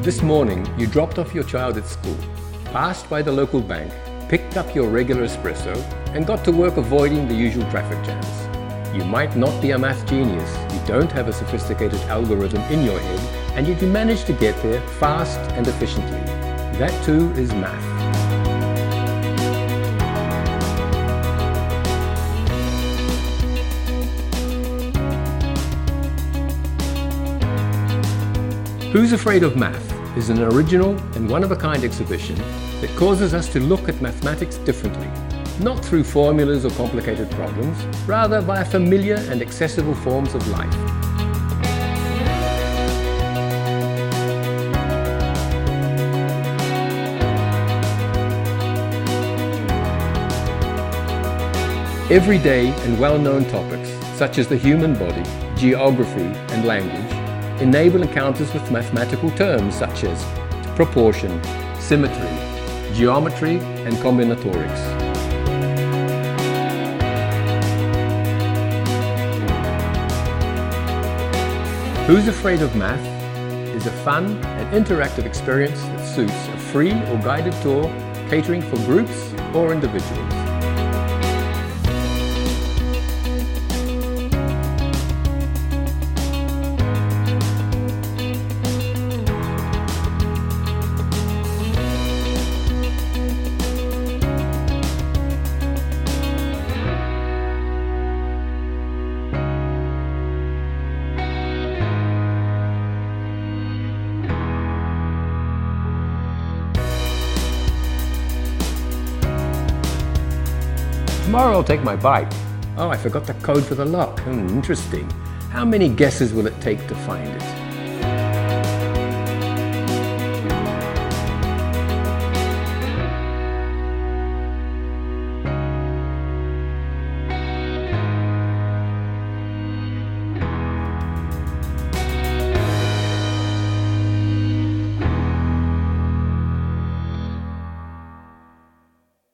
This morning, you dropped off your child at school, passed by the local bank, picked up your regular espresso, and got to work avoiding the usual traffic jams. You might not be a math genius, you don't have a sophisticated algorithm in your head, and yet you manage to get there fast and efficiently. That too is math. Who's Afraid of Math is an original and one-of-a-kind exhibition that causes us to look at mathematics differently, not through formulas or complicated problems, rather via familiar and accessible forms of life. Everyday and well-known topics, such as the human body, geography, and language, enable encounters with mathematical terms such as proportion, symmetry, geometry, and combinatorics. Who's Afraid of Math is a fun and interactive experience that suits a free or guided tour catering for groups or individuals. Tomorrow I'll take my bike. Oh, I forgot the code for the lock. Interesting. How many guesses will it take to find it?